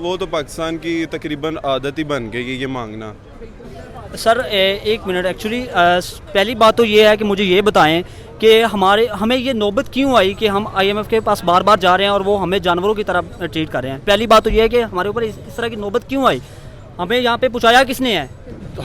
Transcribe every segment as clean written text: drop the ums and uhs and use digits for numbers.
وہ تو پاکستان کی تقریباً عادت ہی بن گئی یہ مانگنا. سر ایک منٹ ایکچولی پہلی بات تو یہ ہے کہ مجھے یہ بتائیں کہ ہمیں یہ نوبت کیوں آئی کہ ہم آئی ایم ایف کے پاس بار بار جا رہے ہیں اور وہ ہمیں جانوروں کی طرح ٹریٹ کر رہے ہیں. پہلی بات تو یہ ہے کہ ہمارے اوپر اس طرح کی نوبت کیوں آئی, ہمیں یہاں پہ پہنچایا کس نے ہے؟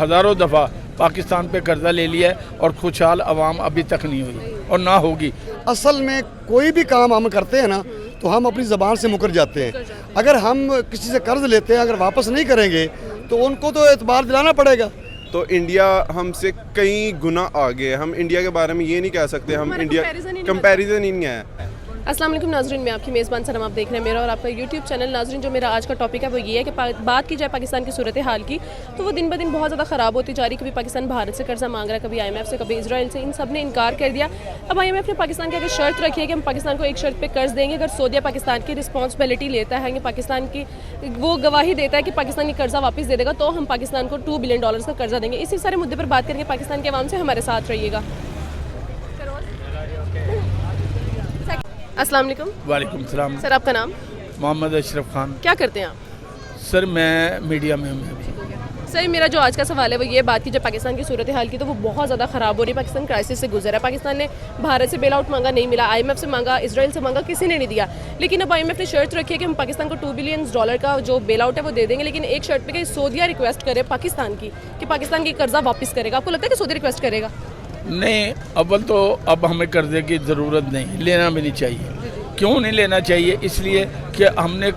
ہزاروں دفعہ پاکستان پہ قرضہ لے لیا ہے اور خوشحال عوام ابھی تک نہیں ہوئی اور نہ ہوگی. اصل میں کوئی بھی کام ہم کرتے ہیں نا تو ہم اپنی زبان سے مکر جاتے ہیں. اگر ہم کسی سے قرض لیتے ہیں اگر واپس نہیں کریں گے تو ان کو تو اعتبار دلانا پڑے گا. تو انڈیا ہم سے کئی گنا آگے. ہم انڈیا کے بارے میں یہ نہیں کہہ سکتے, ہم انڈیا کمپیریزن ہی نہیں ہے. السلام علیکم ناظرین, میں آپ کی میزبان سنم, آپ دیکھ رہے ہیں میرا اور آپ کا یوٹیوب چینل. ناظرین, جو میرا آج کا ٹاپک ہے وہ یہ ہے کہ بات کی جائے پاکستان کی صورتحال کی تو وہ دن بدن بہت زیادہ خراب ہوتی جا رہی. کبھی پاکستان بھارت سے قرضہ مانگ رہا ہے, کبھی آئی ایم ایف سے, کبھی اسرائیل سے, ان سب نے انکار کر دیا. اب آئی ایم ایف نے پاکستان کی اگر شرط رکھی ہے کہ ہم پاکستان کو ایک شرط پہ قرض دیں گے, اگر سعودیہ پاکستان کی رسپانسبلٹی لیتا ہے کہ پاکستان کی وہ گواہی دیتا ہے کہ پاکستان کی قرضہ واپس دے دے گا تو ہم پاکستان کو $2 بلین کا قرضہ دیں گے. اسی سارے مدعے پر بات کریں گے. پاکستان کے عوام سے ہمارے ساتھ رہیے گا. السلام علیکم. وعلیکم السلام. سر آپ کا نام؟ محمد اشرف خان. کیا کرتے ہیں آپ؟ سر میں میڈیا میں ہوں. سر میرا جو آج کا سوال ہے وہ یہ بات کی جب پاکستان کی صورتحال کی تو وہ بہت زیادہ خراب ہو رہی ہے. پاکستان کرائسس سے گزرا ہے. پاکستان نے بھارت سے بیل آؤٹ مانگا, نہیں ملا. آئی ایم ایف سے مانگا, اسرائیل سے مانگا, کسی نے نہیں دیا. لیکن اب آئی ایم ایف نے شرط رکھی ہے کہ ہم پاکستان کو $2 بلین کا جو بیل آؤٹ ہے وہ دے دیں گے, لیکن ایک شرط پہ کہ سعودیہ ریکویسٹ کرے پاکستان کی کہ پاکستان کی قرضہ واپس کرے گا. آپ کو لگتا ہے کہ سعودیہ ریکویسٹ کرے گا؟ نہیں, اول تو اب ہمیں قرضے کی ضرورت نہیں, لینا بھی نہیں چاہیے. کیوں نہیں لینا چاہیے؟ اس لیے کہ ہم نے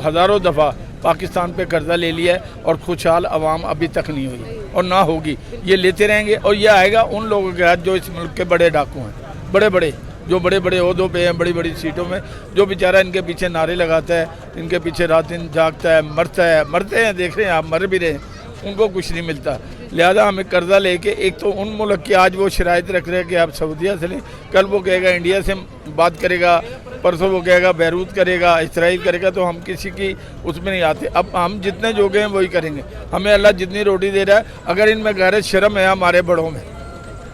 ہزاروں دفعہ پاکستان پہ قرضہ لے لیا ہے اور خوشحال عوام ابھی تک نہیں ہوئی اور نہ ہوگی. یہ لیتے رہیں گے اور یہ آئے گا ان لوگوں کے ہاتھ جو اس ملک کے بڑے ڈاکو ہیں, بڑے بڑے جو بڑے بڑے عہدوں پہ ہیں, بڑی بڑی سیٹوں میں, جو بیچارہ ان کے پیچھے نعرے لگاتا ہے, ان کے پیچھے رات دن جاگتا ہے, مرتے ہیں, دیکھ رہے ہیں آپ, مر بھی رہے ہیں, ان کو کچھ نہیں ملتا. لہذا ہمیں قرضہ لے کے, ایک تو ان ملک کی آج وہ شرائط رکھ رہے ہیں کہ آپ سعودیہ سے لیں, کل وہ کہے گا انڈیا سے بات کرے گا, پرسوں وہ کہے گا بیروت کرے گا, اسرائیل کرے گا, تو ہم کسی کی اس میں نہیں آتے. اب ہم جتنے جوگے ہیں وہی کریں گے. ہمیں اللہ جتنی روٹی دے رہا ہے, اگر ان میں غیرت شرم ہے ہمارے بڑوں میں,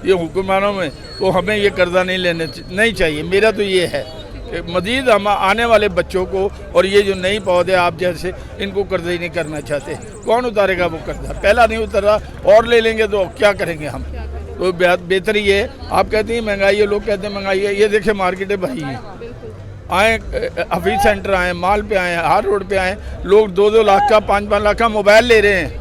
یہ حکمرانوں میں, تو ہمیں یہ قرضہ نہیں چاہیے. میرا تو یہ ہے کہ مزید ہم آنے والے بچوں کو اور یہ جو نئی پودے آپ جیسے ان کو قرضہ ہی نہیں کرنا چاہتے. کون اتارے گا وہ قرضہ؟ پہلا نہیں اترا اور لے لیں گے تو کیا کریں گے ہم؟ تو بہتر یہ ہے. آپ کہتے ہیں مہنگائی ہے, لوگ کہتے ہیں مہنگائی ہے. یہ دیکھیں مارکیٹیں بھری ہیں, آئیں حفیظ سینٹر آئیں, مال پہ آئیں, ہر روڈ پہ آئیں, لوگ 2-2 لاکھ کا 5-5 لاکھ کا موبائل لے رہے ہیں.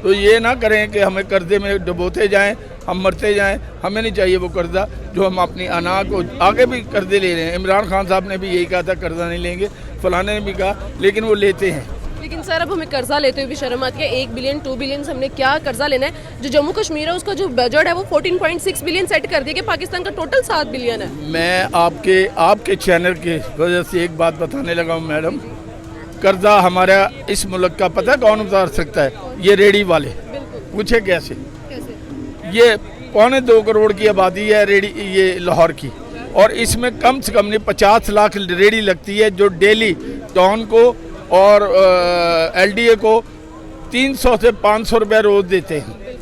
تو یہ نہ کریں کہ ہمیں قرضے میں ڈبوتے جائیں, ہم مرتے جائیں. ہمیں نہیں چاہیے وہ قرضہ جو ہم اپنی انا کو آگے بھی قرضے لے رہے ہیں. عمران خان صاحب نے بھی یہی کہا تھا قرضہ نہیں لیں گے, فلانے نے بھی کہا, لیکن وہ لیتے ہیں. لیکن سر اب ہمیں قرضہ لیتے ہوئے بھی شرم آتی ہے. 1 بلین 2 بلین ہم نے کیا قرضہ لینا ہے؟ جو جموں کشمیر ہے اس کا جو بجٹ ہے وہ 14.6 بلین سیٹ کر دیا کہ پاکستان کا ٹوٹل 7 بلین ہے. میں آپ کے چینل کی وجہ سے ایک بات بتانے لگا ہوں میڈم. قرضہ ہمارا اس ملک کا پتہ کون اتار سکتا ہے؟ یہ ریڑھی والے. پوچھے کیسے؟ یہ 1.25 کروڑ کی آبادی ہے ریڑھی, یہ لاہور کی, اور اس میں کم سے کم 50 لاکھ ریڑھی لگتی ہے جو ڈیلی ٹاؤن کو اور ایل ڈی اے کو 300 سے 500 روپے روز دیتے ہیں.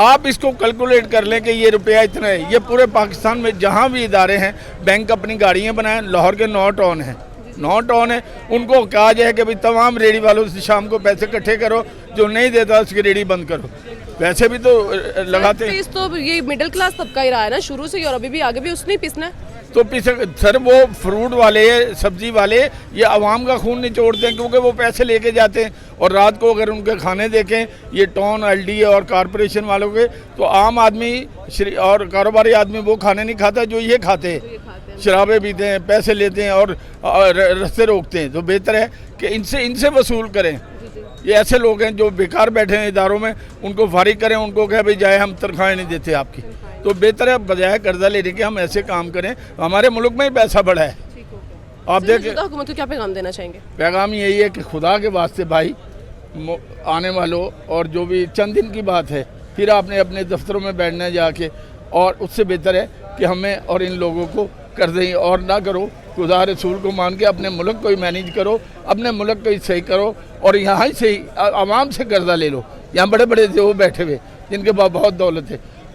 آپ اس کو کیلکولیٹ کر لیں کہ یہ روپیہ اتنا ہے. یہ پورے پاکستان میں جہاں بھی ادارے ہیں, بینک اپنی گاڑیاں بنائیں. لاہور کے 9 ٹاؤن ہیں, ان کو کہا جائے کہ بھئی تمام ریڑھی والوں سے شام کو پیسے اکٹھے کرو, جو نہیں دیتا اس کی ریڑھی بند کرو. ویسے بھی تو لگاتے ہیں. تو یہ مڈل کلاس طبقہ ہی رہا ہے نا شروع سے ہی, اور ابھی بھی آگے بھی اس نے پیسنا ہے. تو سر وہ فروٹ والے, سبزی والے, یہ عوام کا خون نچوڑتے ہیں کیونکہ وہ پیسے لے کے جاتے ہیں. اور رات کو اگر ان کے کھانے دیکھیں یہ ٹاؤن, ایل ڈی اے اور کارپوریشن والوں کے, تو عام آدمی اور کاروباری آدمی وہ کھانے نہیں کھاتا جو یہ کھاتے ہیں. شرابیں پیتے ہیں, پیسے لیتے ہیں اور رستے روکتے ہیں. تو بہتر ہے کہ ان سے وصول کریں. یہ ایسے لوگ ہیں جو بیکار بیٹھے ہیں اداروں میں, ان کو فارغ کریں, ان کو کہے بھئی جائے ہم تنخواہیں نہیں دیتے آپ کی. تو بہتر ہے بجائے قرضہ لینے کے ہم ایسے کام کریں. ہمارے ملک میں پیسہ بڑا ہے. آپ دیکھیں حکومت کو کیا پیغام دینا چاہیں گے؟ پیغام یہی ہے کہ خدا کے واسطے بھائی آنے والوں, اور جو بھی چند دن کی بات ہے, پھر آپ نے اپنے دفتروں میں بیٹھنا جا کے, اور اس سے بہتر ہے کہ ہمیں اور ان لوگوں کو قرضے اور نہ کرو. خدا رسول کو مان کے اپنے ملک کو ہی مینیج کرو, اپنے ملک کو ہی صحیح کرو, اور یہاں ہی سے عوام سے قرضہ لے لو. یہاں بڑے بڑے جو بیٹھے ہوئے جن کے پاس بہت دولت ہے,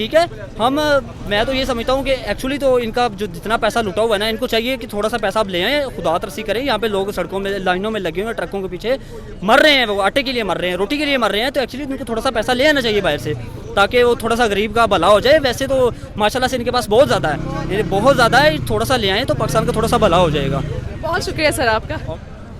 ٹھیک ہے. میں تو یہ سمجھتا ہوں کہ ایکچولی تو ان کا جو جتنا پیسہ لٹا ہوا ہے نا, ان کو چاہیے کہ تھوڑا سا پیسہ آپ لے آئیں, خدا ترسی کریں. یہاں پہ لوگ سڑکوں میں لائنوں میں لگے ہوئے ہیں, ٹرکوں کے پیچھے مر رہے ہیں, وہ آٹے کے لیے مر رہے ہیں, روٹی کے لیے مر رہے ہیں. تو ایکچولی ان کو تھوڑا سا پیسہ لے آنا چاہیے باہر سے, تاکہ وہ تھوڑا سا غریب کا بھلا ہو جائے. ویسے تو ماشاء اللہ سے ان کے پاس بہت زیادہ ہے, یعنی بہت زیادہ ہے. تھوڑا سا لے آئیں تو پاکستان کا تھوڑا سا بھلا ہو جائے گا. بہت شکریہ سر آپ کا.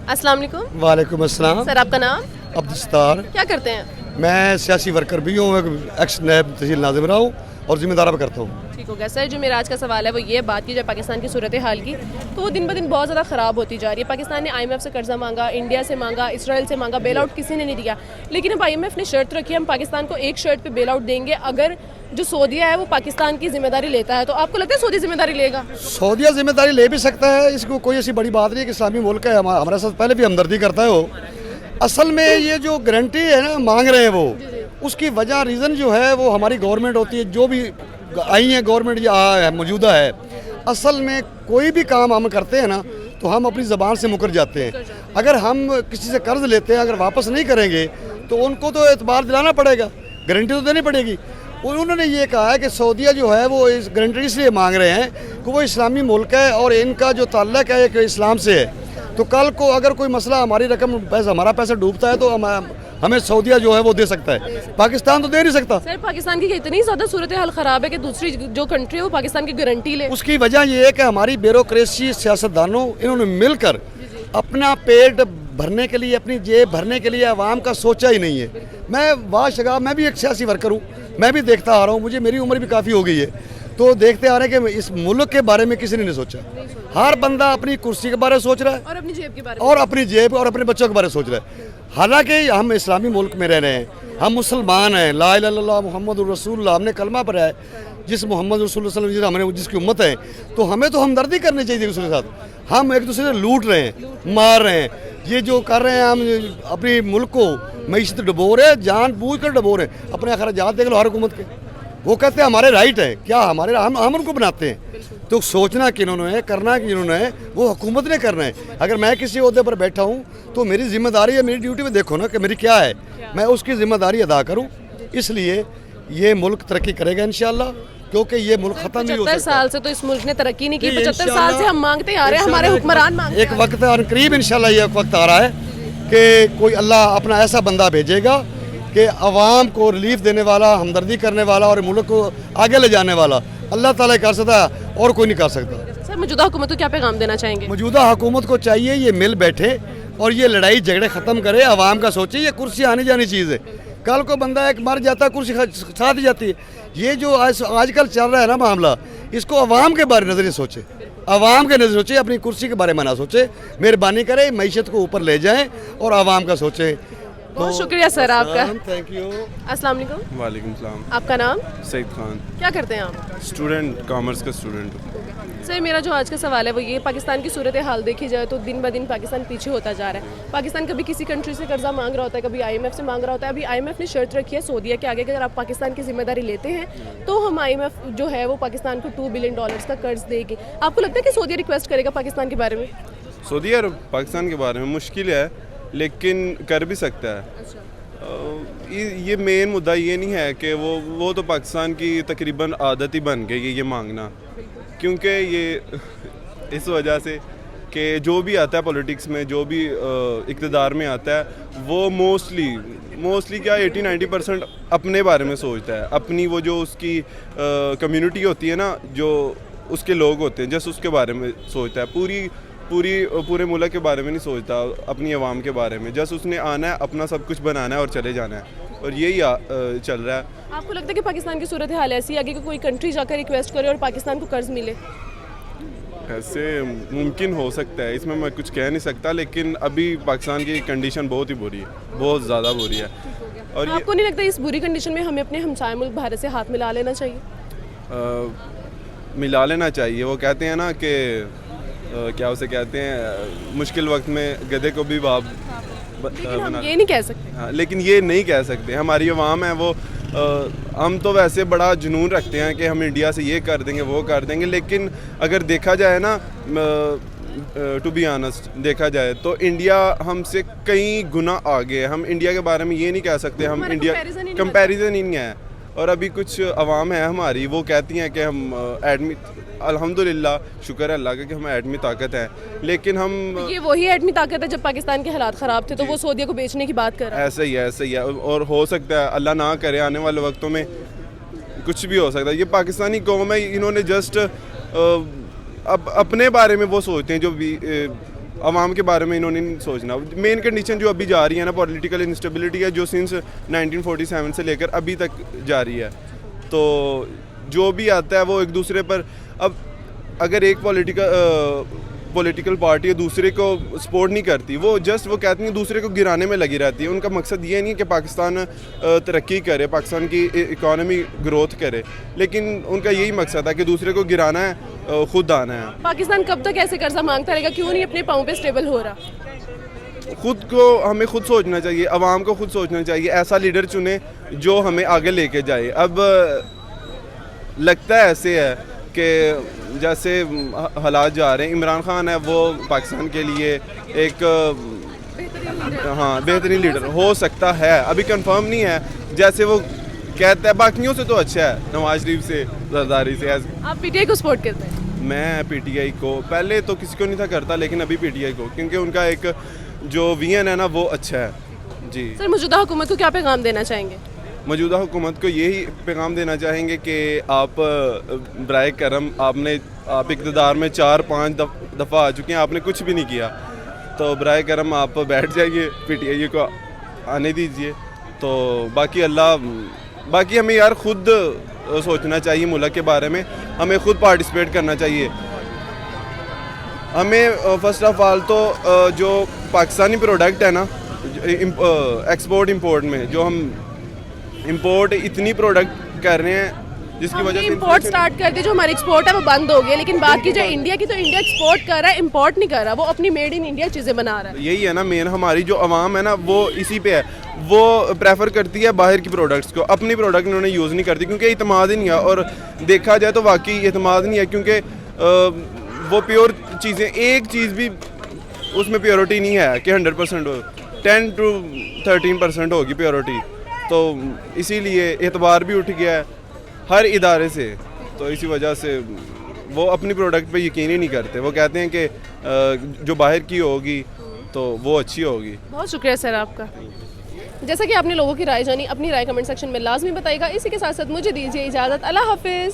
السلام علیکم. وعلیکم السلام. سر آپ کا نام؟ عبدالستار. کیا کرتے ہیں؟ میں سیاسی ورکر بھی ہوں, ایکس نائب تحصیل ناظم رہا ہوں اور ذمہ دارہ بھی کرتا ہوں. ٹھیک ہو گیا سر. جو میرا آج کا سوال ہے وہ یہ, بات کی جائے پاکستان کی صورتحال کی, تو وہ دن بہ دن بہت زیادہ خراب ہوتی جا رہی ہے. پاکستان نے IMF سے قرضہ مانگا, انڈیا سے مانگا, اسرائیل سے مانگا, بیل آؤٹ کسی نے نہیں دیا. لیکن اب IMF نے شرط رکھی ہے, ہم پاکستان کو ایک شرط پہ بیل آؤٹ دیں گے اگر جو سعودیہ ہے وہ پاکستان کی ذمہ داری لیتا ہے. تو آپ کو لگتا ہے سعودی ذمہ داری لے گا؟ سعودیہ ذمہ داری لے بھی سکتا ہے, اس کو کوئی ایسی بڑی بات نہیں ہے کہ اسلامی ملک ہے, ہمارے ساتھ پہلے بھی ہمدردی کرتا ہے. وہ اصل میں یہ جو گارنٹی ہے نا مانگ رہے ہیں, وہ اس کی وجہ ریزن جو ہے وہ ہماری گورنمنٹ ہوتی ہے, جو بھی آئی ہیں گورنمنٹ یہ موجودہ ہے. اصل میں کوئی بھی کام ہم کرتے ہیں نا تو ہم اپنی زبان سے مکر جاتے ہیں. اگر ہم کسی سے قرض لیتے ہیں, اگر واپس نہیں کریں گے تو ان کو تو اعتبار دلانا پڑے گا, گارنٹی تو دینی پڑے گی. انہوں نے یہ کہا ہے کہ سعودیہ جو ہے وہ اس گارنٹی اس لیے مانگ رہے ہیں کہ وہ اسلامی ملک ہے اور ان کا جو تعلق ہے کہ اسلام سے ہے. تو کل کو اگر کوئی مسئلہ ہماری رقم ہمارا پیسہ ڈوبتا ہے تو ہمیں سعودیہ جو ہے وہ دے سکتا ہے, پاکستان تو دے نہیں سکتا. سر پاکستان کی اتنی زیادہ صورتحال خراب ہے کہ دوسری جو کنٹری ہے وہ پاکستان کی گارنٹی لے. اس کی وجہ یہ ہے کہ ہماری بیوروکریسی سیاستدانوں انہوں نے مل کر اپنا پیٹ بھرنے کے لیے, اپنی جیب بھرنے کے لیے عوام کا سوچا ہی نہیں ہے. میں شگاف, میں بھی ایک سیاسی ورکر ہوں, میں بھی دیکھتا آ رہا ہوں, میری عمر بھی کافی ہو گئی ہے, تو دیکھتے آ رہے ہیں کہ اس ملک کے بارے میں کسی نے نہیں سوچا. ہر بندہ اپنی کرسی کے بارے میں سوچ رہا ہے اور اپنی جیب کے بارے میں, اور اپنی جیب اور اپنے بچوں کے بارے میں سوچ رہا ہے. حالانکہ ہم اسلامی ملک میں رہ رہے ہیں, ہم مسلمان ہیں, لا الہ الا اللہ محمد الرسول اللہ, ہم نے کلمہ پڑھا ہے. جس محمد رسول اللہ صلی اللہ علیہ وسلم جس کی امت ہے, تو ہمیں تو ہمدردی کرنی چاہیے دوسرے کے ساتھ. ہم ایک دوسرے سے لوٹ رہے ہیں, مار رہے ہیں, یہ جو کر رہے ہیں ہم اپنی ملک کو معیشت ڈبو رہے ہیں, جان بوجھ کر ڈبو رہے ہیں. اپنے اخراجات دیکھ لو ہر حکومت کے, وہ کہتے ہیں ہمارے رائٹ ہے, کیا ہمارے ہم ان کو بناتے ہیں. تو سوچنا کنہوں نے ہے, کرنا کنہوں نے ہے, وہ حکومت نے کرنا ہے. اگر میں کسی عہدے پر بیٹھا ہوں تو میری ذمہ داری ہے, میری ڈیوٹی میں دیکھو نا کہ میری کیا ہے, میں اس کی ذمہ داری ادا کروں. اس لیے یہ ملک ترقی کرے گا انشاءاللہ, کیونکہ یہ ملک ختم نہیں ہو سکتا. 75 سال سے تو اس ملک نے ترقی نہیں کی, 75 سال سے ہم مانگتے آ رہے ہیں, ہمارے حکمران مانگتے. ایک وقت اور قریب انشاءاللہ یہ وقت آ رہا ہے کہ کوئی اللہ اپنا ایسا بندہ بھیجے گا کہ عوام کو ریلیف دینے والا, ہمدردی کرنے والا اور ملک کو آگے لے جانے والا اللہ تعالیٰ کر سکتا ہے اور کوئی نہیں کر سکتا. سر موجودہ حکومت کو کیا پیغام دینا چاہیں گے؟ موجودہ حکومت کو چاہیے یہ مل بیٹھے اور یہ لڑائی جھگڑے ختم کرے, عوام کا سوچے. یہ کرسی آنی جانی چیز ہے, کل کو بندہ ایک مر جاتا ہے کرسی ساتھ ہی جاتی ہے. یہ جو آج کل چل رہا ہے نا معاملہ, اس کو عوام کے بارے نظر سوچے, عوام کے نظر سوچے, اپنی کرسی کے بارے میں نہ سوچے. مہربانی کرے معیشت کو اوپر لے جائیں اور عوام کا سوچیں. بہت شکریہ سر آپ کا. Thank you. السلام علیکم. وعلیکم السلام. آپ کا نام؟ سعید خان. کیا کرتے ہیں آپ؟ اسٹوڈنٹ, کامرس کا اسٹوڈنٹ. سر میرا جو آج کا سوال ہے وہ یہ, پاکستان کی صورتحال دیکھی جائے تو دن بہ دن پاکستان پیچھے ہوتا جا رہا ہے. پاکستان کبھی کسی کنٹری سے قرضہ مانگ رہا ہوتا ہے, کبھی IMF سے مانگ رہا ہوتا ہے. ابھی IMF نے شرط رکھی ہے سعودیہ کے آگے کہ اگر آپ پاکستان کی ذمہ داری لیتے ہیں تو ہم IMF جو ہے وہ پاکستان کو $2 بلین کا قرض دے گی. آپ کو لگتا ہے کہ سعودیہ ریکویسٹ کرے گا پاکستان کے بارے میں؟ سعودیہ اور پاکستان کے بارے میں مشکل ہے, لیکن کر بھی سکتا ہے. یہ مین مدعا یہ نہیں ہے کہ وہ تو پاکستان کی تقریباً عادت ہی بن گئی یہ مانگنا, کیونکہ یہ اس وجہ سے کہ جو بھی آتا ہے پولیٹکس میں, جو بھی اقتدار میں آتا ہے, وہ موسٹلی کیا 80-90% اپنے بارے میں سوچتا ہے. اپنی وہ جو اس کی کمیونٹی ہوتی ہے نا, جو اس کے لوگ ہوتے ہیں, جس اس کے بارے میں سوچتا ہے. پورے ملک کے بارے میں نہیں سوچتا, اپنی عوام کے بارے میں. جس اس نے آنا ہے, اپنا سب کچھ بنانا ہے اور چلے جانا ہے, اور یہی چل رہا ہے. آپ کو لگتا ہے کہ پاکستان کی صورتحال ایسی ہے کہ کوئی کنٹری جا کر ریکویسٹ کرے اور پاکستان کو قرض ملے؟ ایسے ممکن ہو سکتا ہے, اس میں میں کچھ کہہ نہیں سکتا, لیکن ابھی پاکستان کی کنڈیشن بہت ہی بری ہے, بہت زیادہ بری ہے. اور آپ کو نہیں لگتا اس بری کنڈیشن میں ہمیں اپنے ہمسائے ملک بھارت سے ہاتھ ملا لینا چاہیے؟ ملا لینا چاہیے. وہ کہتے ہیں نا کہ کیا اسے کہتے ہیں, مشکل وقت میں گدھے کو بھی باپ بنا. یہ نہیں کہہ سکتے. ہاں, لیکن یہ نہیں کہہ سکتے. ہماری عوام ہے وہ, ہم تو ویسے بڑا جنون رکھتے ہیں کہ ہم انڈیا سے یہ کر دیں گے, وہ کر دیں گے, لیکن اگر دیکھا جائے نا, ٹو بی آنسٹ دیکھا جائے تو انڈیا ہم سے کئی گنا آگے ہے. ہم انڈیا کے بارے میں یہ نہیں کہہ سکتے, ہم انڈیا کمپیریزن ہی نہیں ہے. اور ابھی کچھ عوام ہے ہماری وہ کہتی ہیں کہ ہم ایڈمی الحمدللہ شکر ہے اللہ کا کہ ہم ایٹمی طاقت ہیں، لیکن ہم یہ وہی ایٹمی طاقت ہے جب پاکستان کے حالات خراب تھے تو وہ سعودیہ کو بیچنے کی بات کر رہا ہے. ایسا ہی ہے اور ہو سکتا ہے اللہ نہ کرے آنے والے وقتوں میں کچھ بھی ہو سکتا ہے. یہ پاکستانی قوم ہے، انہوں نے جسٹ اب اپنے بارے میں وہ سوچتے ہیں، جو بھی عوام کے بارے میں انہوں نے نہیں سوچنا. مین کنڈیشن جو ابھی جاری ہے نا پولیٹیکل انسٹیبلٹی ہے جو سنس 1947 سے لے کر ابھی تک جاری ہے. تو جو بھی آتا ہے وہ ایک دوسرے پر، اب اگر ایک پولیٹیکل پارٹی دوسرے کو سپورٹ نہیں کرتی، وہ جسٹ وہ کہتی ہیں دوسرے کو گرانے میں لگی رہتی ہے. ان کا مقصد یہ نہیں کہ پاکستان ترقی کرے، پاکستان کی اکانومی گروتھ کرے، لیکن ان کا یہی مقصد ہے کہ دوسرے کو گرانا ہے، خود آنا ہے. پاکستان کب تک ایسے قرضہ مانگتا رہے گا؟ کیوں نہیں اپنے پاؤں پہ اسٹیبل ہو رہا؟ خود کو ہمیں خود سوچنا چاہیے، عوام کو خود سوچنا چاہیے، ایسا لیڈر چنیں جو ہمیں آگے لے کے جائے. اب لگتا ہے ایسے ہے کہ جیسے حالات جا رہے ہیں، عمران خان ہے وہ پاکستان کے لیے ایک بہترین لیڈر ہو سکتا ہے، ابھی کنفرم نہیں ہے، جیسے وہ کہتا ہے. باقیوں سے تو اچھا ہے، نواز شریف سے، زرداری سے. آپ پی ٹی آئی کو سپورٹ کرتے ہیں؟ میں پی ٹی آئی کو پہلے تو کسی کو نہیں تھا کرتا، لیکن ابھی پی ٹی آئی کو، کیونکہ ان کا ایک جو ویژن ہے نا وہ اچھا ہے. جی سر، موجودہ حکومت کو کیا پیغام دینا چاہیں گے؟ موجودہ حکومت کو یہی پیغام دینا چاہیں گے کہ آپ برائے کرم آپ اقتدار میں 4-5 دفعہ آ چکے ہیں، آپ نے کچھ بھی نہیں کیا، تو برائے کرم آپ بیٹھ جائیے، پی ٹی آئی کو آنے دیجیے. تو باقی ہمیں یار خود سوچنا چاہیے ملک کے بارے میں، ہمیں خود پارٹیسپیٹ کرنا چاہیے. ہمیں فرسٹ آف آل تو جو پاکستانی پروڈکٹ ہے نا ایکسپورٹ امپورٹ میں، جو ہم امپورٹ اتنی پروڈکٹ کر رہے ہیں جس کی وجہ سے امپورٹ سٹارٹ کر دے، جو ہماری ایکسپورٹ ہے وہ بند ہو گیا، لیکن بات کی جائے انڈیا کی تو انڈیا ایکسپورٹ کر رہا ہے، امپورٹ نہیں کر رہا، وہ اپنی میڈ ان انڈیا چیزیں بنا رہا ہے. یہی ہے نا مین، ہماری جو عوام ہے نا وہ اسی پہ ہے، وہ پریفر کرتی ہے باہر کی پروڈکٹس کو، اپنی پروڈکٹ انہوں نے یوز نہیں کرتی کیونکہ اعتماد ہی نہیں ہے. اور دیکھا جائے تو واقعی اعتماد نہیں ہے، کیونکہ وہ پیور چیزیں، ایک چیز بھی اس میں پیورٹی نہیں ہے کہ 100% ہو، 10 to 13% ہوگی پیورٹی. تو اسی لیے اعتبار بھی اٹھ گیا ہے ہر ادارے سے. تو اسی وجہ سے وہ اپنی پروڈکٹ پہ یقین ہی نہیں کرتے، وہ کہتے ہیں کہ جو باہر کی ہوگی تو وہ اچھی ہوگی. بہت شکریہ سر آپ کا. جیسا کہ آپ نے لوگوں کی رائے جانی، اپنی رائے کمنٹ سیکشن میں لازمی بتائیے گا. اسی کے ساتھ ساتھ مجھے دیجیے اجازت. اللہ حافظ.